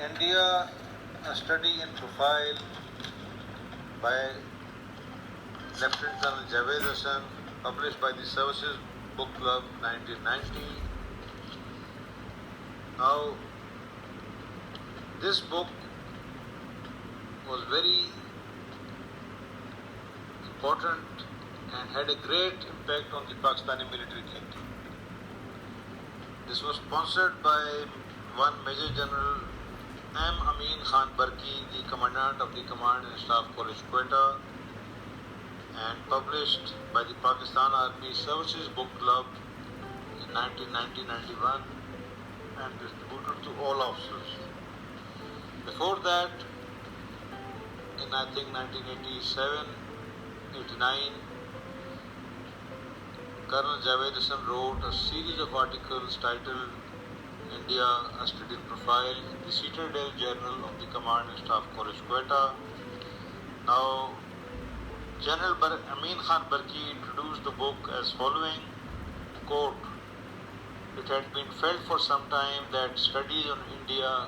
India, a study in profile by Lieutenant Colonel Javed Hassan, published by the Services Book Club 1990. Now, this book was very important and had a great impact on the Pakistani military thinking. This was sponsored by one Major General M. Amin Khan Barki, the Commandant of the Command and Staff College, Quetta, and published by the Pakistan Army Services Book Club in 1990-91 and distributed to all officers. Before that, in I think 1987-89, Colonel Javed Hassan wrote a series of articles titled India, a Study in Profile in the Citadel Journal of the Command and Staff College, Quetta. Now, General Amin Khan Barki introduced the book as following, quote, "It had been felt for some time that studies on India,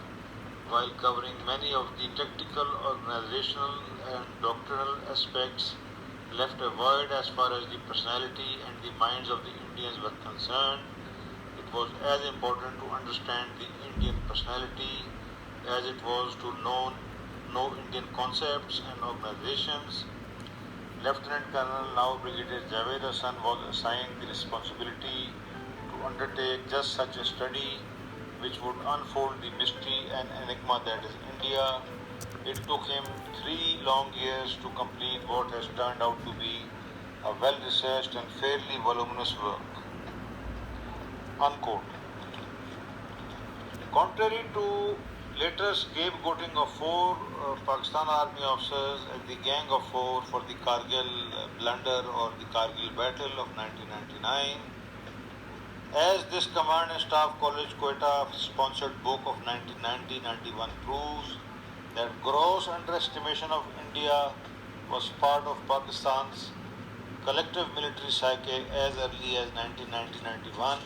while covering many of the tactical, organizational and doctrinal aspects, left a void as far as the personality and the minds of the Indians were concerned. It was as important to understand the Indian personality as it was to know Indian concepts and organizations." Lieutenant Colonel, now Brigadier Javed Hassan, was assigned the responsibility to undertake just such a study which would unfold the mystery and enigma that is India. It took him 3 long years to complete what has turned out to be a well-researched and fairly voluminous work. Unquote. Contrary to later scapegoating of 4 Pakistan Army officers as the Gang of 4 for the Kargil blunder or the Kargil battle of 1999, as this Command and Staff College Quetta sponsored book of 1990-91 proves, that gross underestimation of India was part of Pakistan's collective military psyche as early as 1990-91,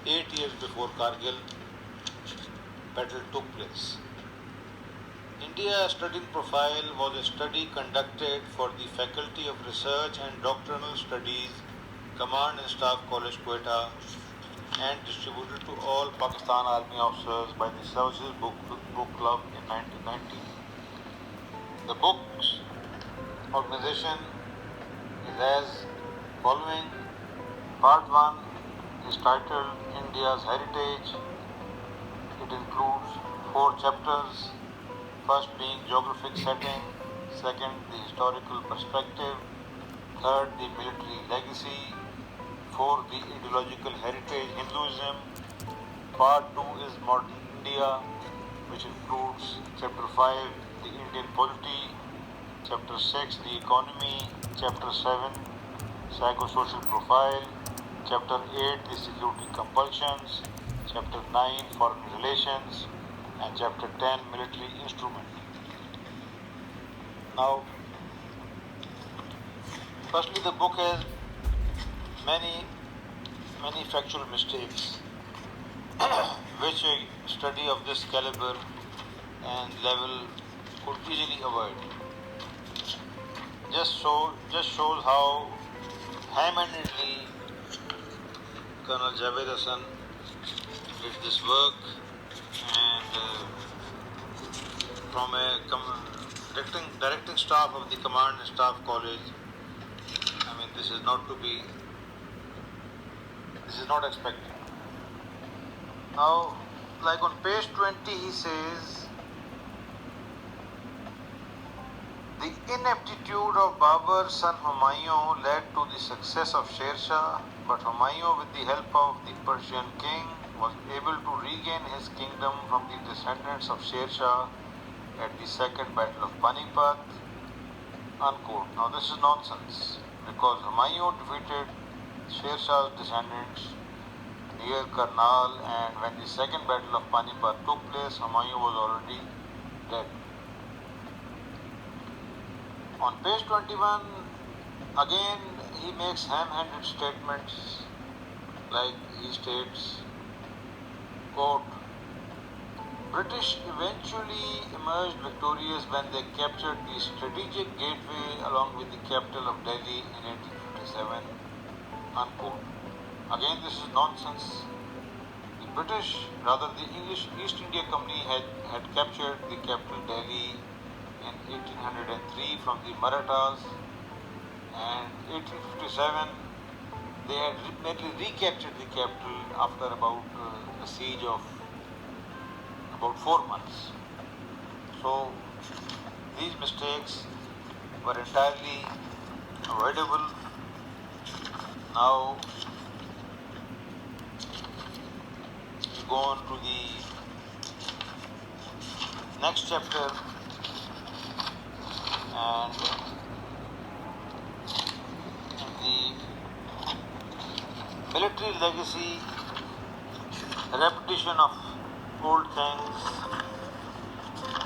8 years before Kargil battle took place. India Study in Profile was a study conducted for the Faculty of Research and Doctrinal Studies, Command and Staff College, Quetta, and distributed to all Pakistan Army officers by the Services Book Club in 1990. The book's organization is as following. Part 1 is titled India's Heritage. It includes 4 chapters, first being geographic setting, second the historical perspective, third the military legacy, fourth the ideological heritage Hinduism. Part 2 is modern India, which includes chapter 5 the Indian polity, chapter 6 the economy, chapter 7 psychosocial profile, chapter 8 the security compulsions, chapter 9 foreign relations, and chapter 10 military instrument. Now, firstly, the book has many factual mistakes which a study of this caliber and level could easily avoid. Just shows how ham-handedly Colonel Javed Hassan did this work, and from a directing staff of the Command and Staff College, I mean, this is not expected. Now, like on page 20, he says, "The ineptitude of Babur's son Humayun led to the success of Sher Shah, but Humayun, with the help of the Persian king, was able to regain his kingdom from the descendants of Sher Shah at the Second Battle of Panipat." Unquote. Now, this is nonsense, because Humayun defeated Sher Shah's descendants near Karnal, and when the Second Battle of Panipat took place, Humayun was already dead. On page 21, again he makes ham-handed statements, like he states, quote, British eventually emerged victorious when they captured the strategic gateway along with the capital of Delhi in 1857. Unquote. Again, this is nonsense. The British, rather the English East India Company had captured the capital Delhi in 1803 from the Marathas, and 1857 they had merely recaptured the capital after about a siege of about 4 months. So these mistakes were entirely avoidable. Now we go on to the next chapter, and the military legacy, repetition of old things,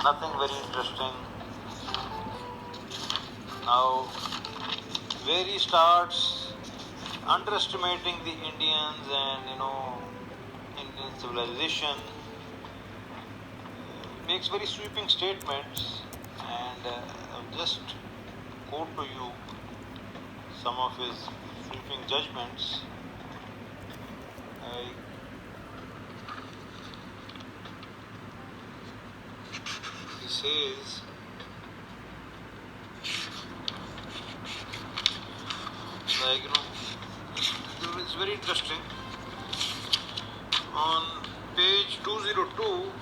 nothing very interesting. Now, where he starts underestimating the Indians and Indian civilization, makes very sweeping statements, and I'll just quote to you some of his sweeping judgments. He says, it's very interesting. On page 202,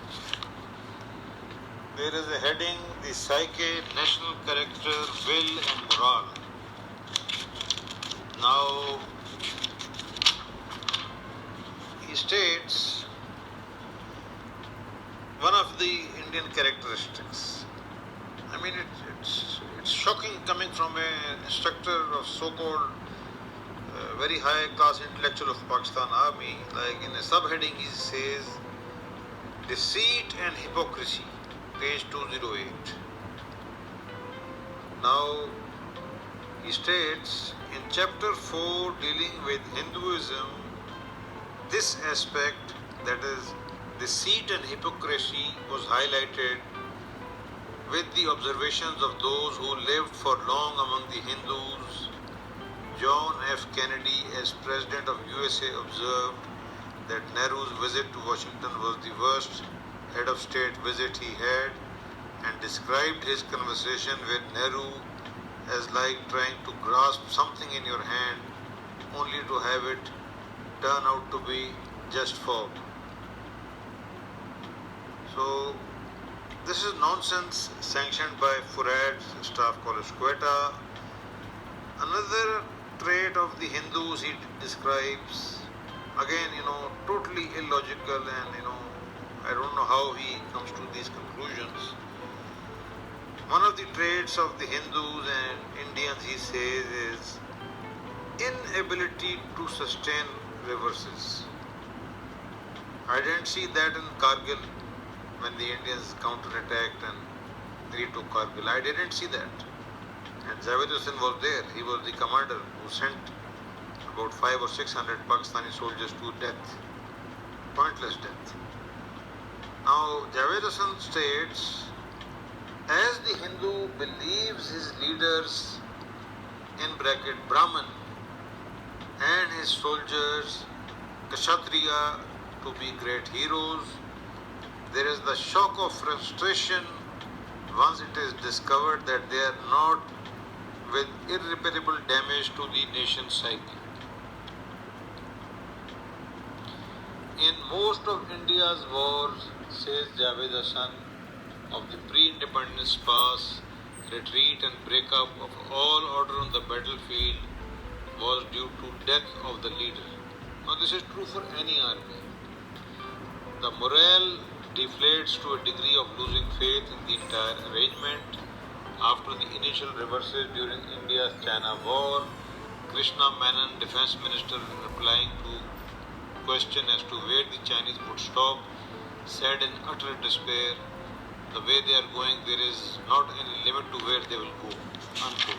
there is a heading, the psyche, national character, will and morale. Now, he states one of the Indian characteristics. I mean, it's shocking coming from an instructor of so-called very high-class intellectual of Pakistan Army. Like in a subheading, he says, deceit and hypocrisy, page 208. Now, he states in chapter 4 dealing with Hinduism, this aspect, that is deceit and hypocrisy, was highlighted with the observations of those who lived for long among the Hindus. John F. Kennedy, as President of USA, observed that Nehru's visit to Washington was the worst head of state visit he had, and described his conversation with Nehru as like trying to grasp something in your hand only to have it turn out to be just fog. So this is nonsense sanctioned by Furad's Staff College, Quetta. Another trait of the Hindus he describes, again, totally illogical, and I don't know how he comes to these conclusions. One of the traits of the Hindus and Indians, he says, is inability to sustain reverses. I didn't see that in Kargil when the Indians counterattacked and retook Kargil. I didn't see that. And Javed Hussain was there. He was the commander who sent about 500 or 600 Pakistani soldiers to death, pointless death. Now, Javed Hussain states, as the Hindu believes his leaders, in bracket Brahman, and his soldiers, Kshatriya, to be great heroes, there is the shock of frustration once it is discovered that they are not, with irreparable damage to the nation's psyche. In most of India's wars, says Javed Hussain, of the pre-independence past, retreat and breakup of all order on the battlefield was due to death of the leader. Now this is true for any army. The morale deflates to a degree of losing faith in the entire arrangement. After the initial reverses during India's China War, Krishna Menon, Defense Minister, replying to question as to where the Chinese would stop, said in utter despair, the way they are going, there is not any limit to where they will go. Unquote.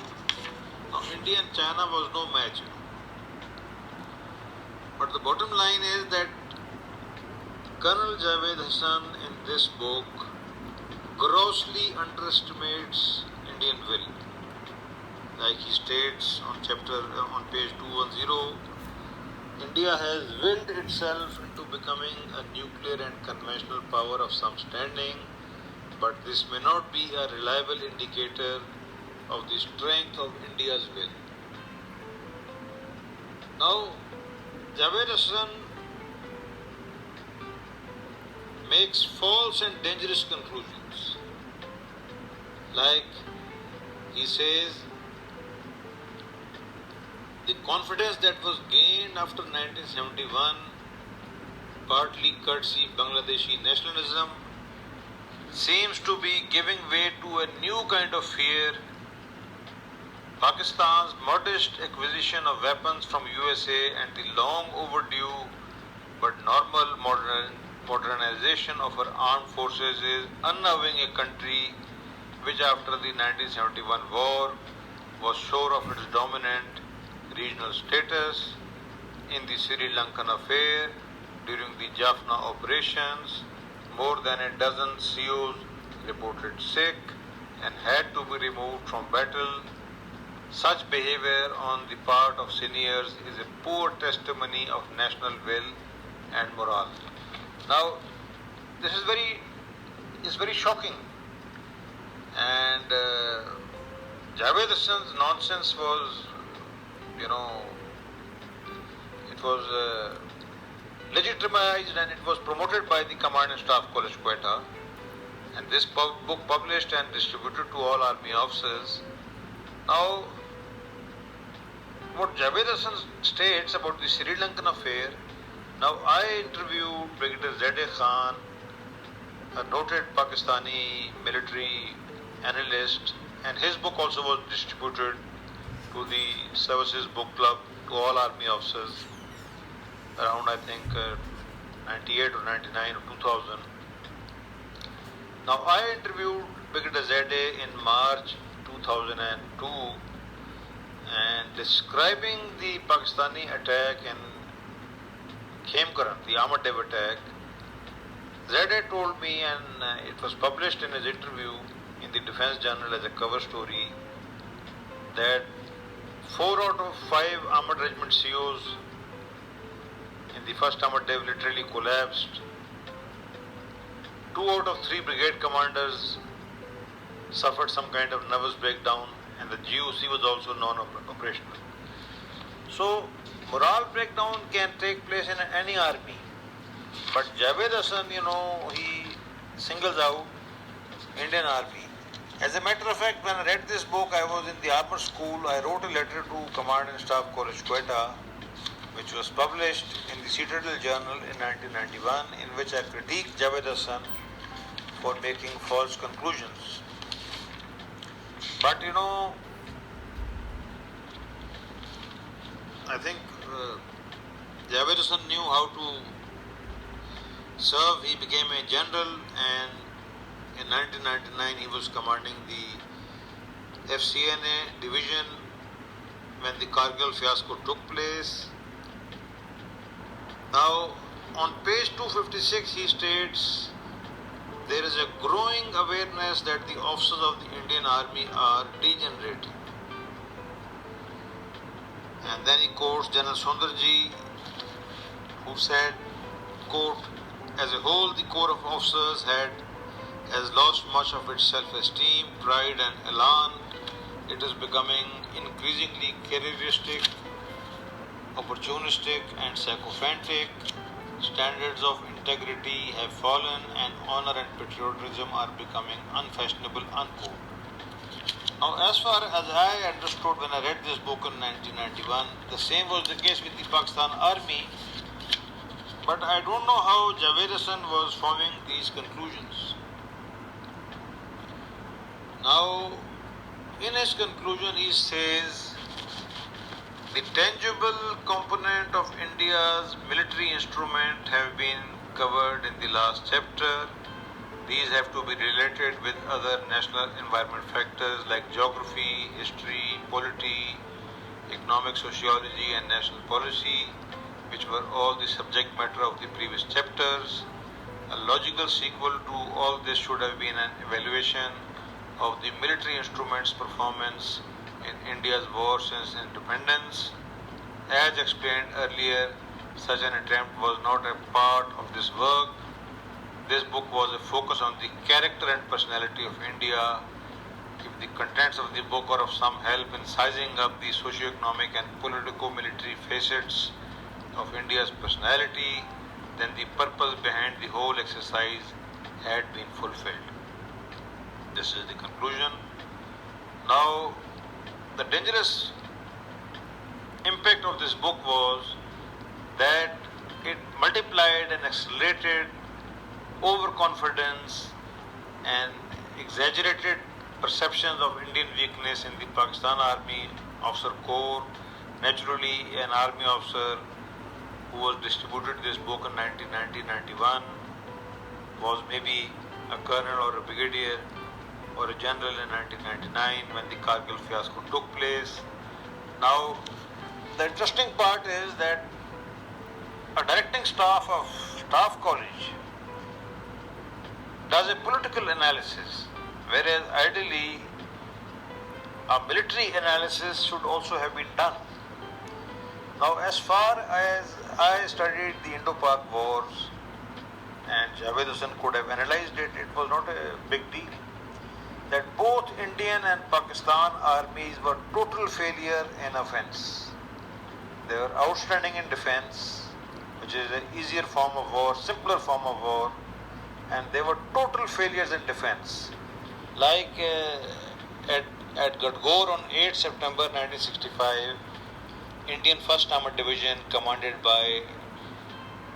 Now, India and China was no match. But the bottom line is that Colonel Javed Hussain, in this book grossly underestimates Indian will. Like he states on page 210, India has willed itself into becoming a nuclear and conventional power of some standing, but this may not be a reliable indicator of the strength of India's will. Now, Javed Hassan makes false and dangerous conclusions. Like he says, the confidence that was gained after 1971, partly courtesy Bangladeshi nationalism, seems to be giving way to a new kind of fear. Pakistan's modest acquisition of weapons from USA and the long overdue but normal modernization of our armed forces is unnerving a country which after the 1971 war was sure of its dominant regional status. In the Sri Lankan affair, during the Jaffna operations, more than a dozen COs reported sick and had to be removed from battle. Such behavior on the part of seniors is a poor testimony of national will and morale. Now, this is very shocking, and Javed Hassan's nonsense was, it was legitimized and it was promoted by the Command and Staff College Quetta, and this book published and distributed to all army officers. Now, what Javed Hassan states about the Sri Lankan affair, now I interviewed Brigadier Z.A. Khan, a noted Pakistani military analyst, and his book also was distributed to the Services Book Club, to all army officers, around I think 98 or 99 or 2000. Now I interviewed Brigadier Z.A. in March 2002, and describing the Pakistani attack in Khemkaran, the Ahmad Dev attack, Z.A. told me, and it was published in his interview in the Defense Journal as a cover story, that 4 out of 5 Ahmad Regiment COs in the first Ahmad Dev literally collapsed. 2 out of 3 brigade commanders suffered some kind of nervous breakdown, and the GOC was also non-operational. So, morale breakdown can take place in any army. But Javed Hassan, he singles out Indian Army. As a matter of fact, when I read this book, I was in the armor school. I wrote a letter to Command and Staff College Quetta, which was published in the Citadel Journal in 1991, in which I critiqued Javed Hassan for making false conclusions. But I think Javed Hassan knew how to serve. He became a general, and in 1999 he was commanding the FCNA division when the Kargil fiasco took place. Now, on page 256 he states, there is a growing awareness that the officers of the Indian Army are degenerating. And then he quotes General Sundarji, who said, quote, as a whole, the corps of officers has lost much of its self-esteem, pride and elan. It is becoming increasingly careeristic, opportunistic and sycophantic. Standards of integrity have fallen and honor and patriotism are becoming unfashionable, unquote. Now, as far as I understood when I read this book in 1991, the same was the case with the Pakistan Army. But I don't know how Javed Hassan was forming these conclusions. Now, in his conclusion, he says, the tangible component of India's military instrument have been covered in the last chapter. These have to be related with other national environment factors like geography, history, polity, economic sociology and national policy, which were all the subject matter of the previous chapters. A logical sequel to all this should have been an evaluation of the military instruments' performance in India's war since independence. As explained earlier, such an attempt was not a part of this work. This book was a focus on the character and personality of India. If the contents of the book are of some help in sizing up the socio-economic and politico-military facets of India's personality, then the purpose behind the whole exercise had been fulfilled. This is the conclusion. Now, the dangerous impact of this book was that it multiplied and accelerated overconfidence and exaggerated perceptions of Indian weakness in the Pakistan Army Officer Corps. Naturally, an army officer who was distributed this book in 1990-91 was maybe a colonel or a brigadier or a general in 1999 when the Kargil fiasco took place. Now, the interesting part is that a directing staff of Staff College does a political analysis, whereas ideally a military analysis should also have been done. Now, as far as I studied the Indo-Pak wars and Javed Hussain could have analyzed it, it was not a big deal. That both Indian and Pakistan armies were total failure in offense. They were outstanding in defense, which is an easier form of war, simpler form of war, and they were total failures in defense. Like at Gadgor on 8 September 1965, Indian 1st Armored Division, commanded by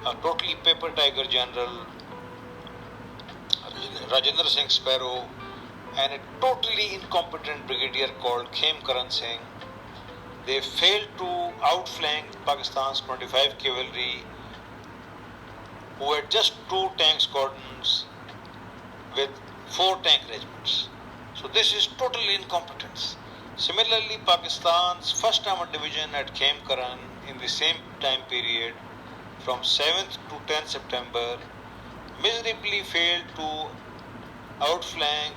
a totally paper tiger general, Rajendra Singh Sparrow, and a totally incompetent brigadier called Khem Karan Singh, they failed to outflank Pakistan's 25 cavalry, who had just 2 tank squadrons with 4 tank regiments. So this is total incompetence. Similarly, Pakistan's 1st Armored Division at Khem Karan in the same time period from 7th to 10th September miserably failed to outflank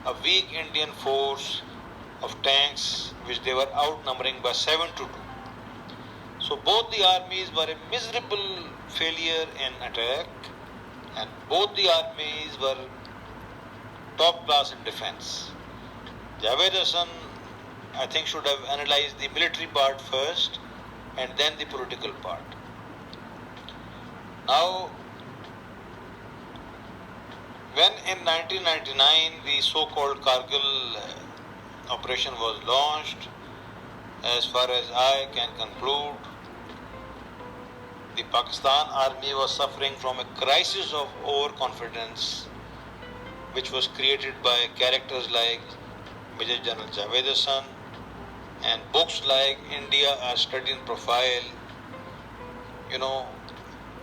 a weak Indian force of tanks which they were outnumbering by 7 to 2. So both the armies were a miserable failure in attack and both the armies were top class in defense. Javed Hussain, I think, should have analyzed the military part first and then the political part. Now, when in 1999 the so-called Kargil operation was launched, as far as I can conclude, the Pakistan army was suffering from a crisis of overconfidence which was created by characters like Major General Javed Hussain and books like India as Studied in Profile,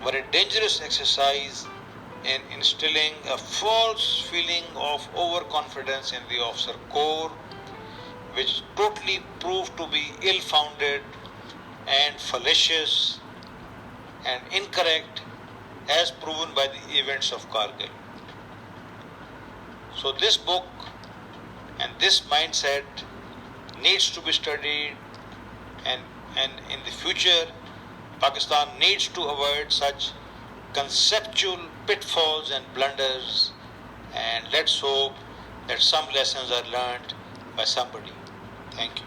were a dangerous exercise in instilling a false feeling of overconfidence in the officer corps, which totally proved to be ill-founded and fallacious and incorrect as proven by the events of Kargil. So this book and this mindset needs to be studied, and in the future Pakistan needs to avoid such conceptual pitfalls and blunders, and let's hope that some lessons are learnt by somebody. Thank you.